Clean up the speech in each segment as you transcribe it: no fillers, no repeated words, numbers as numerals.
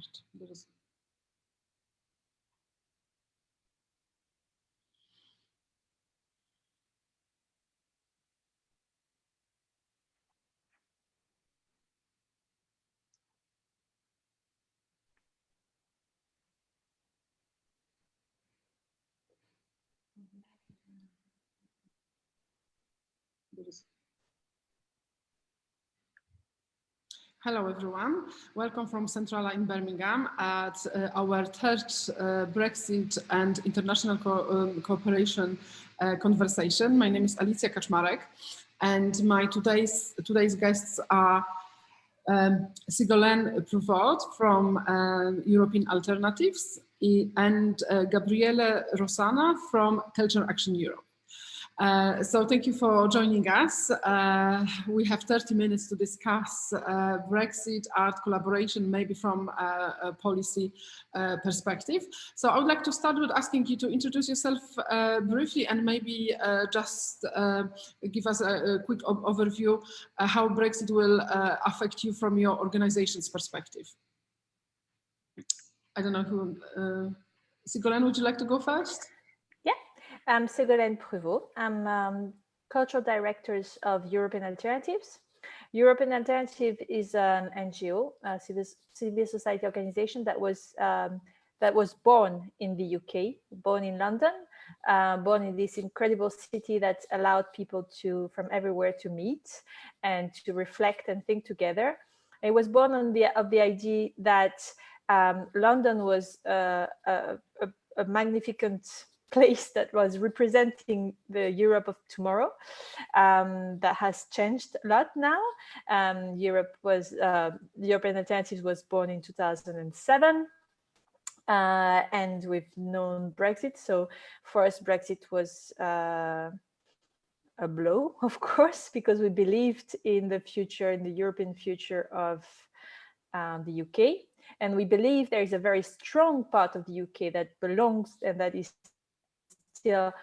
start. Hello everyone, welcome from Centrala in Birmingham at our third Brexit and international cooperation conversation. My name is Alicja Kaczmarek and my today's guests are Ségolène Pruvot from European Alternatives and Gabriele Rossana from Culture Action Europe. So thank you for joining us. We have 30 minutes to discuss Brexit, art, collaboration, maybe from a policy perspective. So I would like to start with asking you to introduce yourself briefly and maybe just give us a quick overview how Brexit will affect you from your organization's perspective. I don't know who, Ségolène, would you like to go first? I'm Ségolène Pruvot. I'm cultural director of European Alternatives. European Alternative is an NGO, a civil society organization that was born in the UK, born in London, born in this incredible city that allowed people from everywhere to meet and to reflect and think together. It was born on the idea that London was a magnificent place that was representing the Europe of tomorrow. That has changed a lot now. The European Alternatives was born in 2007, and we've known Brexit. So for us, Brexit was a blow, of course, because we believed in the future, in the European future of the UK. And we believe there is a very strong part of the UK that belongs and that is still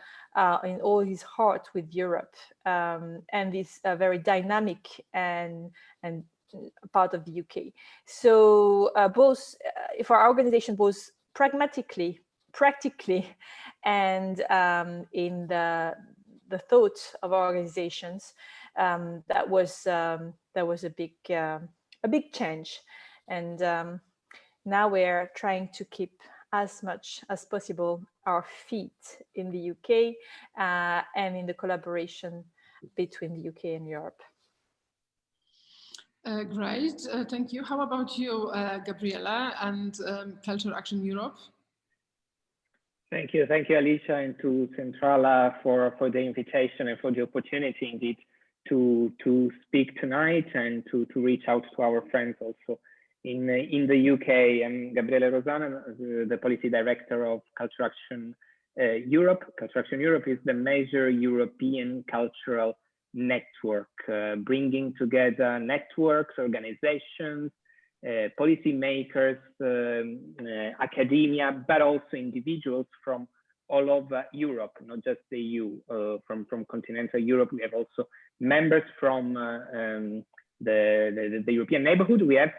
in all his heart with Europe, and is very dynamic and part of the UK. So both for our organization, both pragmatically, practically, and in the thought of our organizations, that was a big change, and now we're trying to keep as much as possible our feet in the UK and in the collaboration between the UK and Europe. Great, thank you. How about you, Gabriela, and Culture Action Europe? Thank you, Alicia, and to Centrala for the invitation and for the opportunity indeed to speak tonight and to reach out to our friends also in the UK. I'm Gabriele Rossana, the policy director of Culture Action Europe. Culture Action Europe is the major European cultural network, bringing together networks, organizations, policymakers, academia, but also individuals from all over Europe, not just the EU. From continental Europe, we have also members from the European neighborhood. We have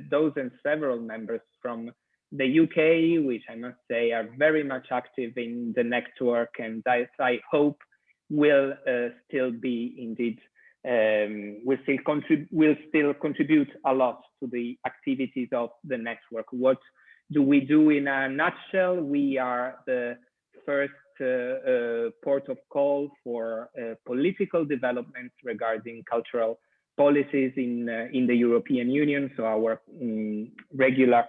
those and several members from the UK, which I must say are very much active in the network, and I hope will still be indeed, will still contribute a lot to the activities of the network. What do we do in a nutshell? We are the first port of call for political developments regarding cultural policies in the European Union. So our regular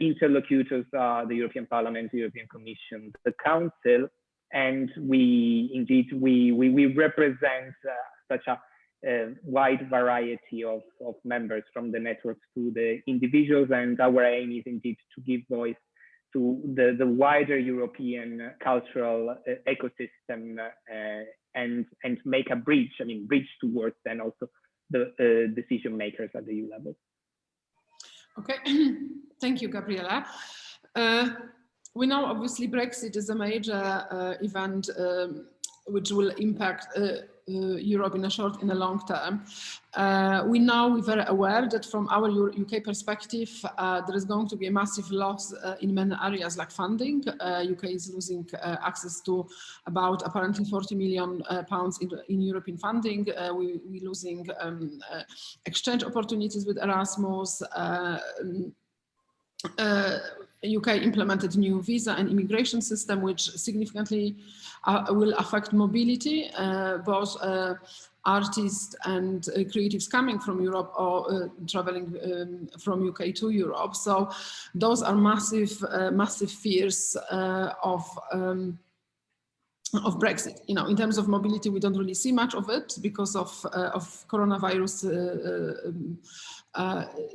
interlocutors are the European Parliament, the European Commission, the Council, and we represent such a wide variety of members, from the networks to the individuals, and our aim is indeed to give voice to the wider European cultural ecosystem and make a bridge towards then also the decision makers at the EU level. Okay, thank you, Gabriela. We know obviously Brexit is a major event which will impact Europe in a short, in a long term. We're very aware that from our UK perspective, there is going to be a massive loss in many areas like funding. UK is losing access to about apparently 40 million pounds in European funding. We're losing exchange opportunities with Erasmus. UK implemented new visa and immigration system, which significantly will affect mobility, both artists and creatives coming from Europe or traveling from UK to Europe. So those are massive fears of Brexit. You know, in terms of mobility, we don't really see much of it because of coronavirus.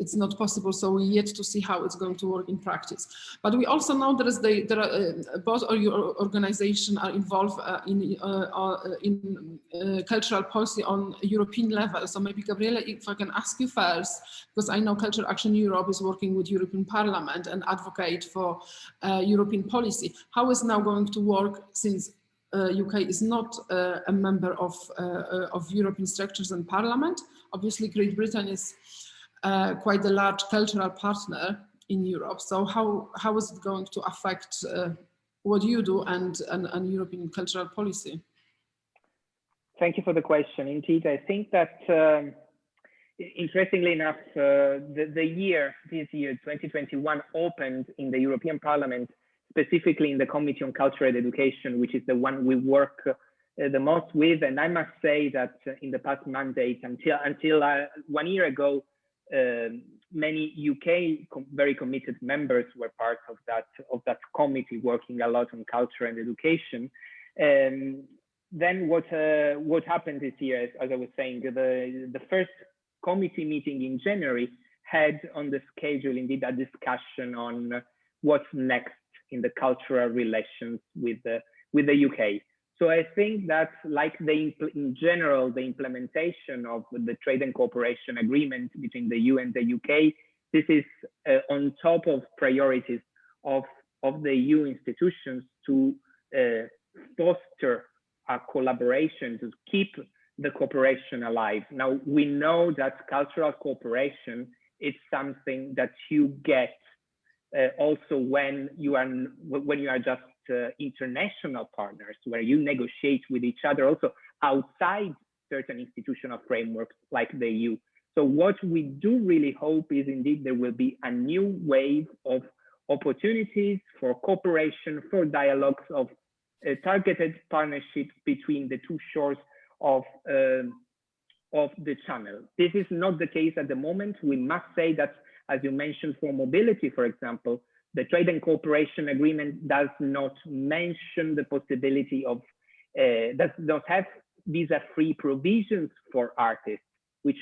It's not possible, so we're yet to see how it's going to work in practice. But we also know there are both organizations are involved in cultural policy on European level. So maybe Gabriele, if I can ask you first, because I know Culture Action Europe is working with European Parliament and advocate for European policy. How is now going to work since UK is not a member of European structures and Parliament? Obviously, Great Britain is quite a large cultural partner in Europe. So how is it going to affect what you do and European cultural policy? Thank you for the question. Indeed, I think that interestingly enough, this year, 2021, opened in the European Parliament, specifically in the Committee on Culture and Education, which is the one we work the most with. And I must say that in the past mandate, until 1 year ago, many UK very committed members were part of that committee, working a lot on culture and education. Then what happened this year, as I was saying, the first committee meeting in January had on the schedule indeed a discussion on what's next in the cultural relations with the UK. So I think that, like in general, the implementation of the trade and cooperation agreement between the EU and the UK, this is on top of priorities of the EU institutions to foster a collaboration, to keep the cooperation alive. Now, we know that cultural cooperation is something that you get also when you are just international partners, where you negotiate with each other also outside certain institutional frameworks like the EU. So what we do really hope is indeed there will be a new wave of opportunities for cooperation, for dialogues, of targeted partnerships between the two shores of the channel. This is not the case at the moment. We must say that, as you mentioned, for mobility, for example, the trade and cooperation agreement does not mention the possibility of, does not have visa-free provisions for artists, which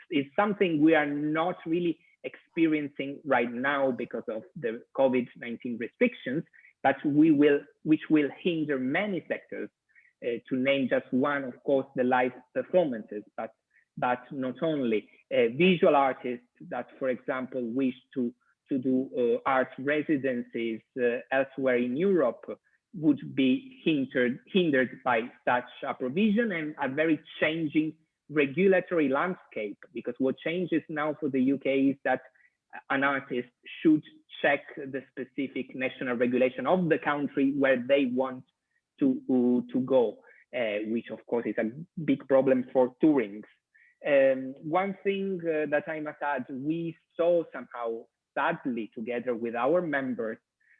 is something we are not really experiencing right now because of the COVID-19 restrictions, but which will hinder many sectors. To name just one, of course, the live performances, but not only. Visual artists that, for example, wish to do art residencies elsewhere in Europe would be hindered by such a provision, and a very changing regulatory landscape, because what changes now for the UK is that an artist should check the specific national regulation of the country where they want to go, which of course is a big problem for touring. One thing that I must add, we saw somehow, sadly, together with our members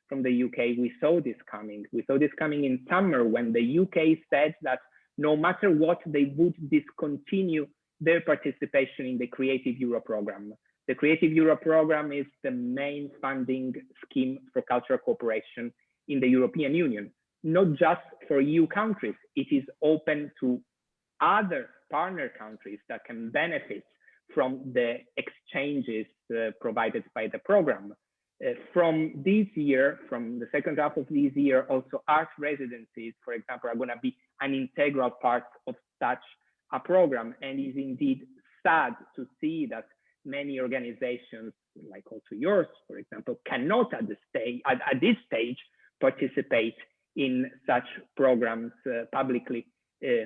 from the UK, we saw this coming. We saw this coming in summer when the UK said that no matter what, they would discontinue their participation in the Creative Europe Programme. The Creative Europe Programme is the main funding scheme for cultural cooperation in the European Union, not just for EU countries. It is open to other partner countries that can benefit from the exchanges provided by the program. From this year, from the second half of this year, also art residencies, for example, are going to be an integral part of such a program. And it's indeed sad to see that many organizations, like also yours, for example, cannot at this stage participate in such programs publicly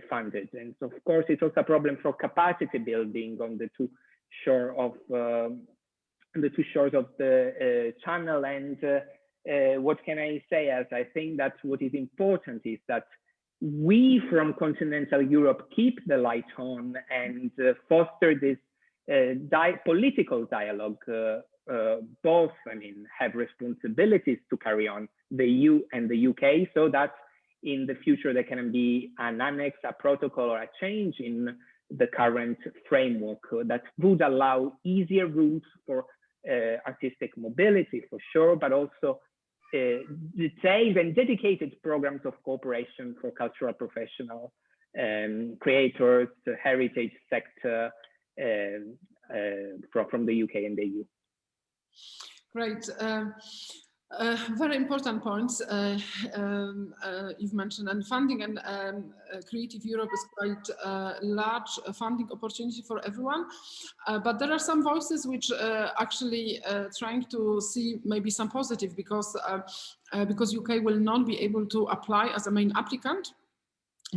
funded. And so, of course, it's also a problem for capacity building on the two shores of the channel. And what can I say? As I think that what is important is that we from continental Europe keep the light on and foster this political dialogue. Both, I mean, have responsibilities to carry on, the EU and the UK, so that in the future there can be an annex, a protocol, or a change in the current framework that would allow easier routes for artistic mobility, for sure, but also detailed and dedicated programs of cooperation for cultural professionals, creators, the heritage sector from the UK and the EU. Great. Very important points you've mentioned, and funding and Creative Europe is quite a large funding opportunity for everyone, but there are some voices which actually trying to see maybe some positive, because UK will not be able to apply as a main applicant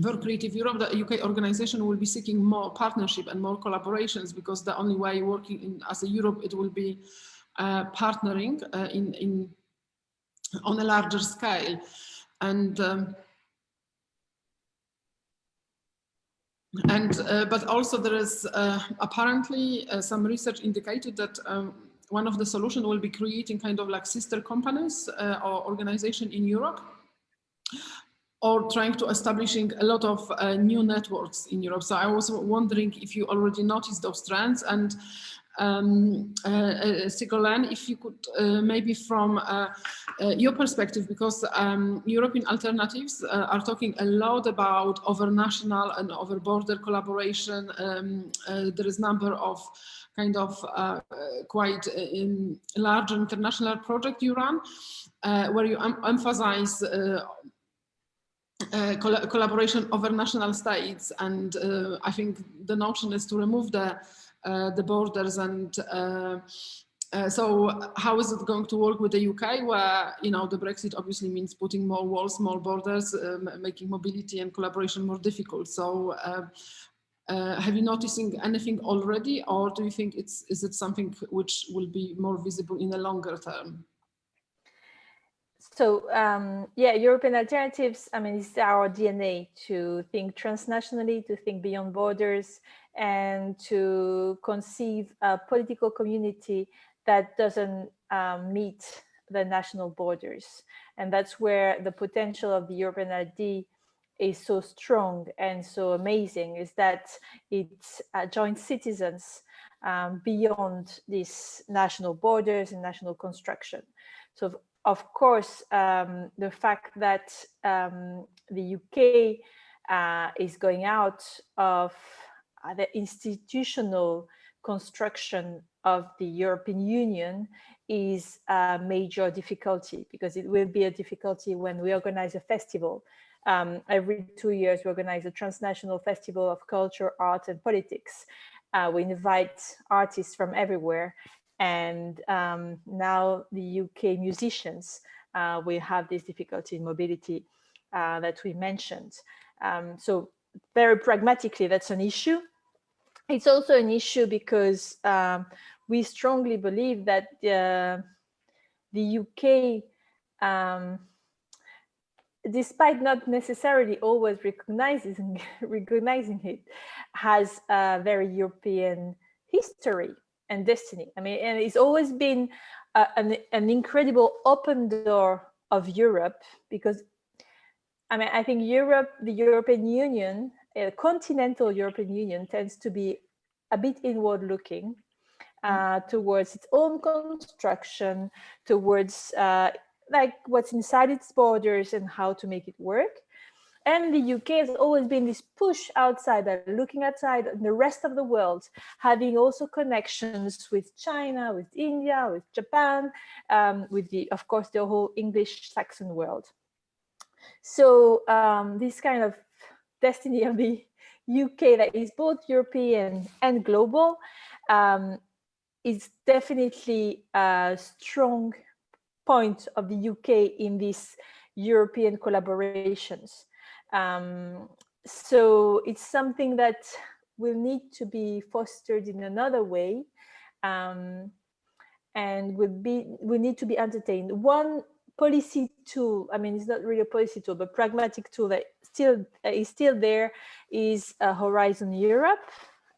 for Creative Europe. The UK organization will be seeking more partnership and more collaborations, because the only way working as a Europe, it will be partnering on a larger scale. And but also there is apparently some research indicated that one of the solutions will be creating kind of like sister companies or organization in Europe, or trying to establishing a lot of new networks in Europe. So I was wondering if you already noticed those trends, and Ségolène, if you could maybe from your perspective, because European alternatives are talking a lot about over-national and over-border collaboration. There is a number of kind of quite large international project you run, where you emphasize collaboration over national states, and I think the notion is to remove the borders, and so how is it going to work with the UK, where, you know, the Brexit obviously means putting more walls, more borders, making mobility and collaboration more difficult. So have you noticing anything already, or do you think is it something which will be more visible in the longer term? So yeah, European alternatives, I mean, it's our DNA to think transnationally, to think beyond borders, and to conceive a political community that doesn't meet the national borders. And that's where the potential of the European ID is so strong and so amazing, is that it joins citizens beyond these national borders and national construction. So of course, the fact that the UK is going out of the institutional construction of the European Union is a major difficulty, because it will be a difficulty when we organize a festival. Every 2 years, we organize a transnational festival of culture, art, and politics. We invite artists from everywhere. And now the UK musicians will have this difficulty in mobility that we mentioned. So very pragmatically, that's an issue. It's also an issue because we strongly believe that the UK, despite not necessarily always recognizing it, has a very European history and destiny. I mean, and it's always been an incredible open door of Europe, because I mean, I think Europe, the European Union, continental European Union, tends to be a bit inward looking towards its own construction, towards like what's inside its borders and how to make it work. And the UK has always been this push outside, looking outside the rest of the world, having also connections with China, with India, with Japan, with of course, the whole English Saxon world. So this kind of destiny of the UK that is both European and global is definitely a strong point of the UK in these European collaborations. so it's something that will need to be fostered in another way, and will need to be entertained. One policy tool, I mean, it's not really a policy tool, but pragmatic tool that is still there is Horizon Europe.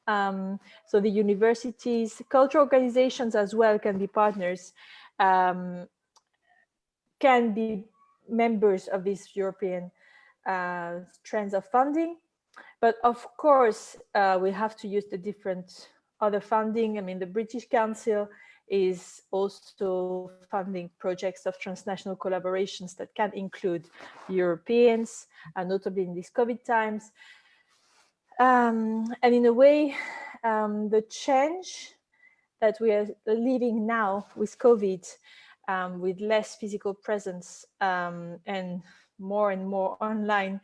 So the universities, cultural organizations as well can be partners, can be members of these European strands of funding. But of course, we have to use the different other funding. I mean, the British Council is also funding projects of transnational collaborations that can include Europeans, notably in these COVID times. And in a way, the change that we are living now with COVID, with less physical presence and more online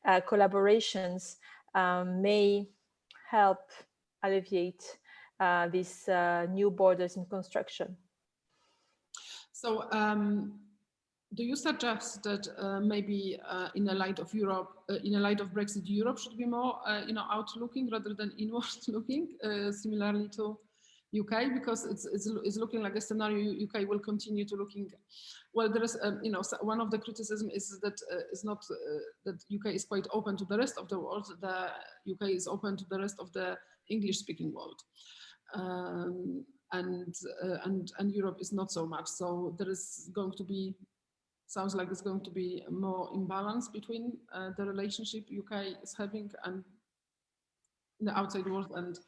collaborations, may help alleviate these new borders in construction. So do you suggest that maybe in the light of Europe, in the light of Brexit, Europe should be more outlooking rather than inward looking, similarly to UK, because it's looking like a scenario UK will continue to looking. Well, there is one of the criticism is that is not that UK is quite open to the rest of the world. The UK is open to the rest of the English-speaking world, and Europe is not so much. So there is going to be, sounds like it's going to be more imbalance between the relationship UK is having and the outside world and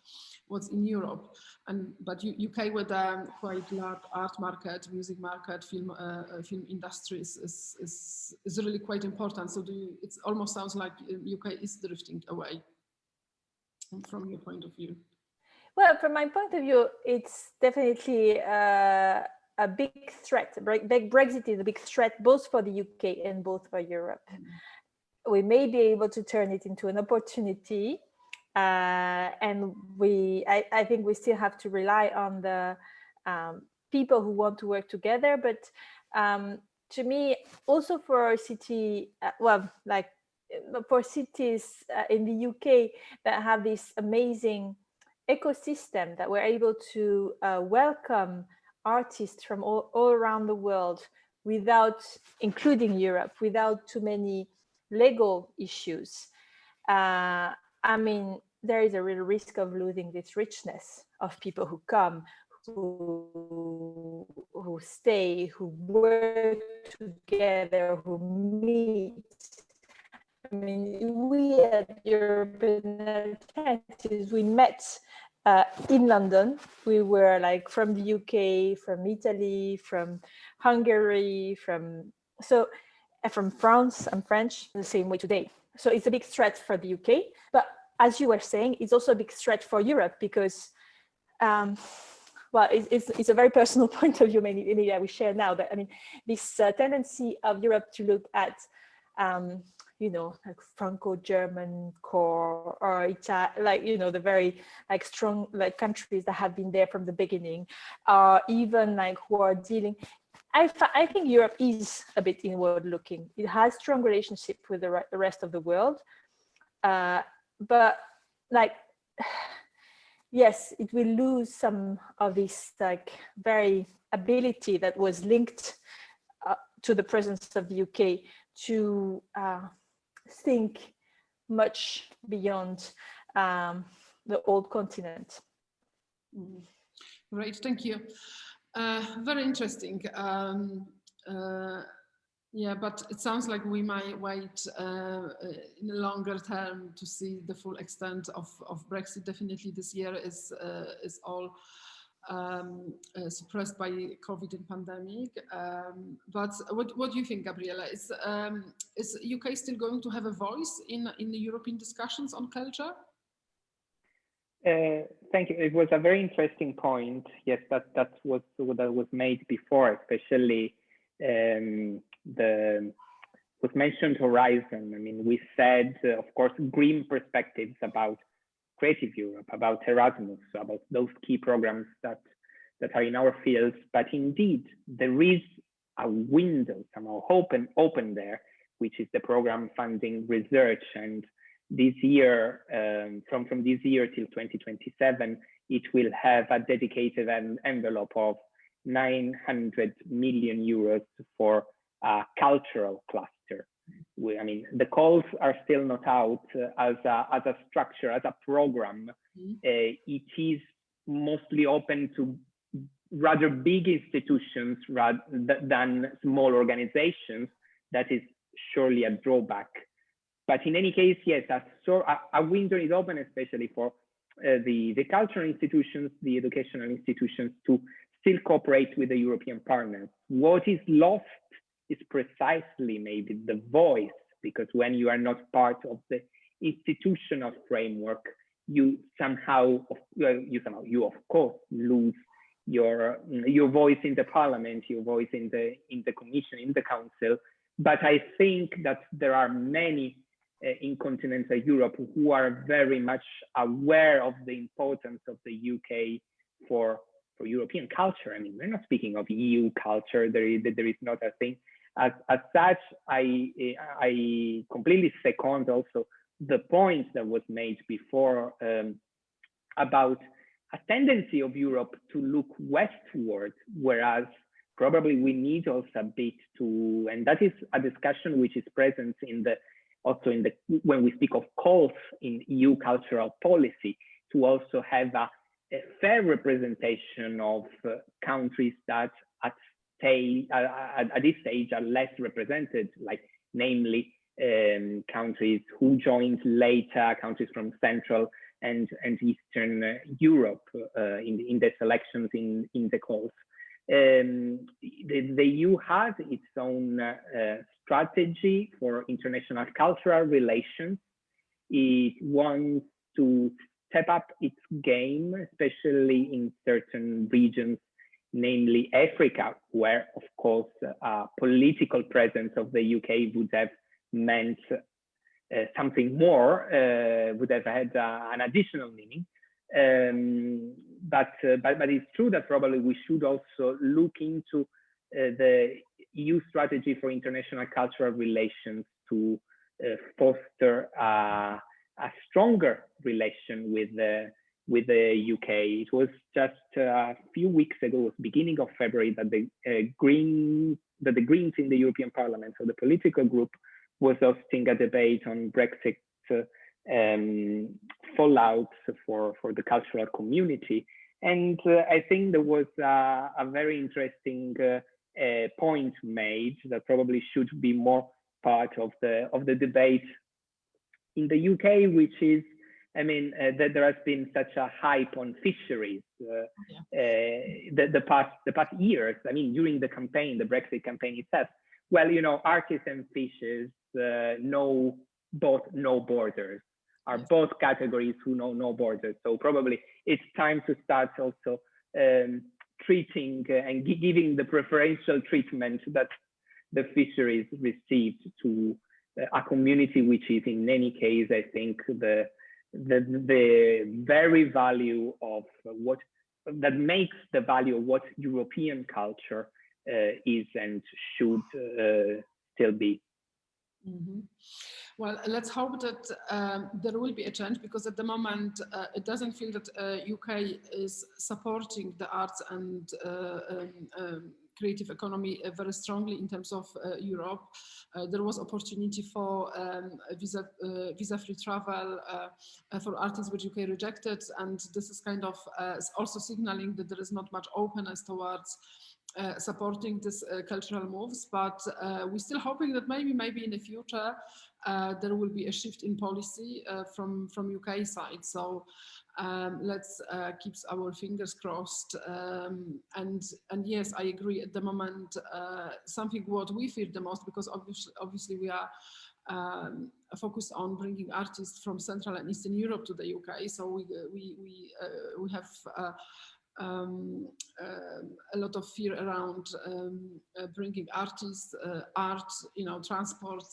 what's in Europe. But UK with a quite large art market, music market, film industry is really quite important. So it almost sounds like UK is drifting away from your point of view. Well, from my point of view, it's definitely a big threat. Brexit is a big threat both for the UK and both for Europe. We may be able to turn it into an opportunity. And I think we still have to rely on the people who want to work together. But to me, also for a city, for cities in the UK that have this amazing ecosystem that we're able to welcome artists from all around the world without, including Europe, without too many legal issues. I mean, there is a real risk of losing this richness of people who come, who stay, who work together, who meet. I mean, we at European Alternatives, we met in London. We were like from the UK, from Italy, from Hungary, from France. I'm French, the same way today. So it's a big threat for the UK, but as you were saying, it's also a big threat for Europe because, well, it's a very personal point of view, maybe that we share now, but I mean, this tendency of Europe to look at, like Franco-German core or the very strong countries that have been there from the beginning, or even who are dealing. I think Europe is a bit inward looking. It has strong relationship with the rest of the world, but yes, it will lose some of this very ability that was linked to the presence of the UK to think much beyond the old continent. Great, thank you. Very interesting. Yeah, but it sounds like we might wait in a longer term to see the full extent of Brexit. Definitely this year is all suppressed by COVID and pandemic. But what do you think, Gabriela? Is UK still going to have a voice in the European discussions on culture? Thank you. It was a very interesting point. Yes, that was made before, especially was mentioned Horizon. I mean, we said, of course, green perspectives about Creative Europe, about Erasmus, about those key programs that are in our fields. But indeed, there is a window somehow open there, which is the program funding research and this year, from this year till 2027, it will have a dedicated envelope of 900 million euros for a cultural cluster. I mean, the calls are still not out as a structure, as a program. It is mostly open to rather big institutions rather than small organizations. That is surely a drawback. But in any case, yes, a window is open, especially for the cultural institutions, the educational institutions, to still cooperate with the European partners. What is lost is precisely maybe the voice, because when you are not part of the institutional framework, you of course lose your voice in the parliament, your voice in the commission, in the council. But I think that there are many in continental Europe who are very much aware of the importance of the UK for European culture. I mean, we're not speaking of EU culture. There is not a thing as such. I completely second also the point that was made before about a tendency of Europe to look westward, whereas probably we need also a bit to, and that is a discussion which is present when we speak of calls in EU cultural policy, to also have a fair representation of countries that at this stage are less represented, like namely countries who joined later, countries from Central and Eastern Europe in the selections in the calls. The EU has its own strategy for international cultural relations. It wants to step up its game, especially in certain regions, namely Africa, where, of course, political presence of the UK would have meant something more, would have had an additional meaning. But it's true that probably we should also look into the EU strategy for international cultural relations to foster a stronger relation with the UK. It was just a few weeks ago, beginning of February, that the Greens in the European Parliament, so the political group, was hosting a debate on Brexit fallout for the cultural community. And I think there was a very interesting point made that probably should be more part of the debate in the UK, which is, I mean, that there has been such a hype on fisheries the past years. I mean, during the campaign, the Brexit campaign itself. Well, you know, artisan fishes know both no borders, are both categories who know no borders. So probably it's time to start also treating and giving the preferential treatment that the fisheries received to a community which is, in any case, I think the very value of what that makes the value of what European culture is and should still be. Mm-hmm. Well, let's hope that there will be a change, because at the moment it doesn't feel that UK is supporting the arts and creative economy very strongly in terms of Europe. There was opportunity for visa-free travel for artists, which UK rejected, and this is kind of also signaling that there is not much openness towards supporting these cultural moves, but we're still hoping that maybe in the future there will be a shift in policy from UK side. So let's keep our fingers crossed. And yes, I agree. At the moment, something what we fear the most, because obviously we are focused on bringing artists from Central and Eastern Europe to the UK. So we have a lot of fear around bringing artists, art, transport.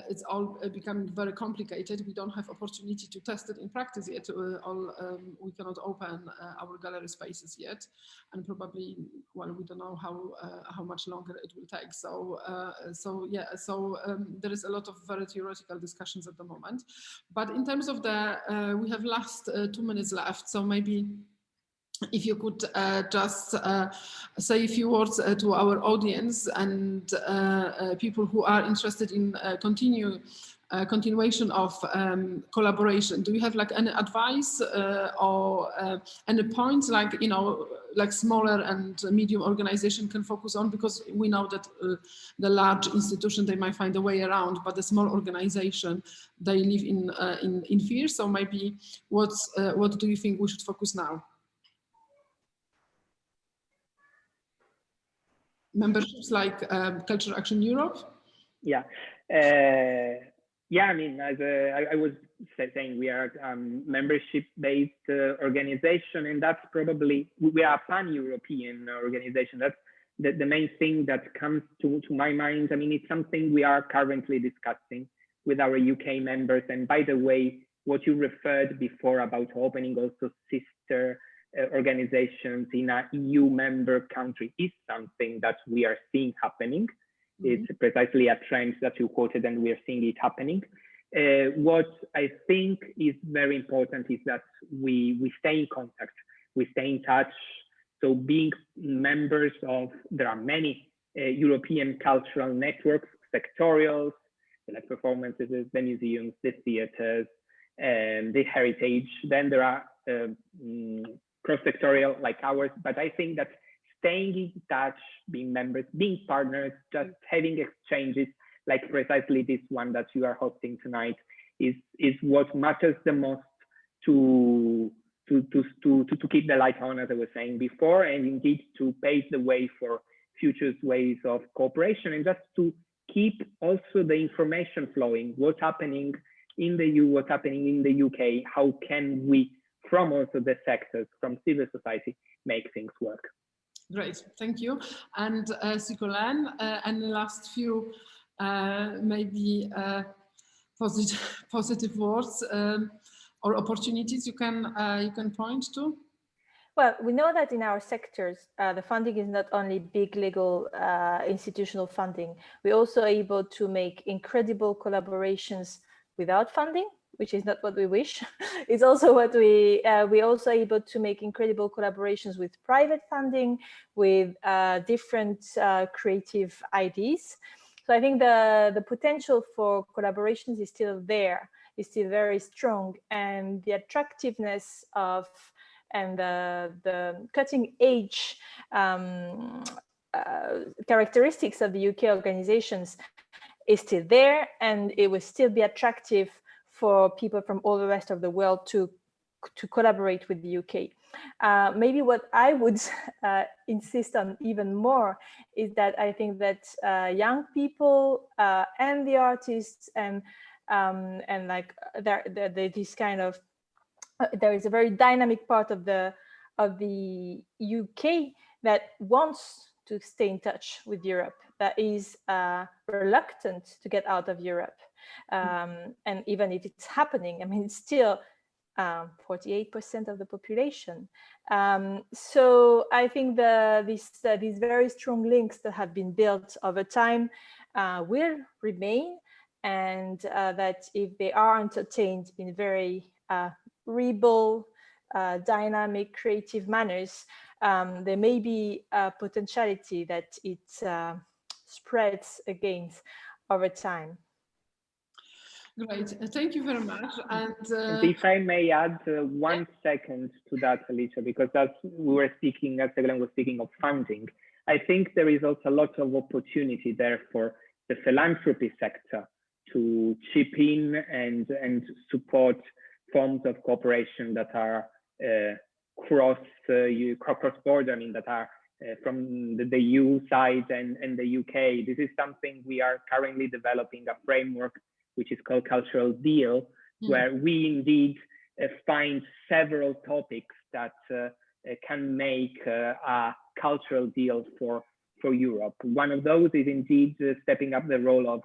It's all becoming very complicated. We don't have opportunity to test it in practice yet. We cannot open our gallery spaces yet, and probably, well, we don't know how much longer it will take. So there is a lot of very theoretical discussions at the moment. But in terms of we have last 2 minutes left, so maybe if you could just say a few words to our audience and people who are interested in continuation of collaboration. Do you have like any advice or any points like smaller and medium organization can focus on? Because we know that the large institution, they might find a way around, but the small organization, they live in fear. So maybe what do you think we should focus now? Memberships like Cultural Action Europe? Yeah. I mean, as I was saying, we are a membership-based organization, and that's probably, we are a pan-European organization. That's the main thing that comes to my mind. I mean, it's something we are currently discussing with our UK members. And by the way, what you referred before about opening also sister organizations in a EU member country is something that we are seeing happening. It's precisely a trend that you quoted, and we are seeing it happening. What I think is very important is that we stay in contact, we stay in touch. So being members of, there are many European cultural networks, sectorials, like performances, the museums, the theaters, and the heritage. Then there are cross-sectorial like ours, but I think that staying in touch, being members, being partners, just having exchanges like precisely this one that you are hosting tonight is what matters the most to keep the light on, as I was saying before, and indeed to pave the way for future ways of cooperation, and just to keep also the information flowing, what's happening in the EU, what's happening in the UK, how can we, from also the sectors, from civil society, make things work. Great, thank you. And Ségolène, and the last few maybe positive words or opportunities you can point to? Well, we know that in our sectors, the funding is not only big legal institutional funding. We're also able to make incredible collaborations without funding, which is not what we wish. It's also what we're also able to make incredible collaborations with private funding, with different creative ideas. So I think the potential for collaborations is still there, is still very strong, and the attractiveness of and the cutting edge characteristics of the UK organizations is still there, and it will still be attractive for people from all the rest of the world to collaborate with the UK. Maybe what I would insist on even more is that I think that young people and the artists and like this kind of there is a very dynamic part of the UK that wants to stay in touch with Europe, that is reluctant to get out of Europe. And even if it's happening, I mean, it's still 48% of the population. So I think these very strong links that have been built over time will remain, and that if they are entertained in very rebel, dynamic, creative manners, there may be a potentiality that it spreads against over time. Great, thank you very much. And if I may add 1 second to that, Alicia, because as we were speaking, as Ségolène was speaking of funding, I think there is also a lot of opportunity there for the philanthropy sector to chip in and support forms of cooperation that are cross-border, I mean, that are from the EU side and the UK. This is something we are currently developing a framework which is called Cultural Deal, where we indeed find several topics that can make a cultural deal for Europe. One of those is indeed stepping up the role of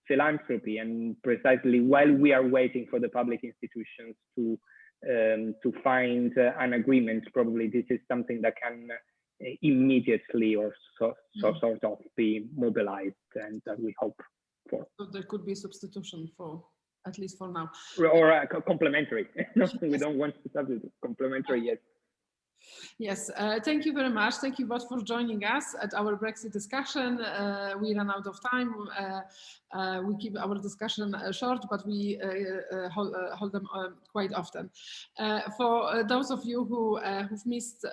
philanthropy, and precisely while we are waiting for the public institutions to find an agreement, probably this is something that can immediately or sort of be mobilized, and that we hope for. So there could be substitution for, at least for now. Or complementary. No, we don't want to substitute. Complementary, yes. Yes, thank you very much. Thank you both for joining us at our Brexit discussion. We ran out of time. We keep our discussion short, but we hold them quite often. For those of you who've missed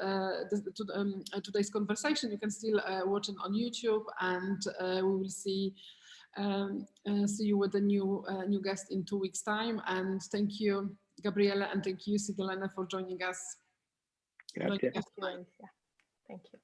today's conversation, you can still watch it on YouTube, and we will see you with a new guest in 2 weeks' time. And thank you, Gabriele, and thank you, Ségolène, for joining us. Grazie. Thank you.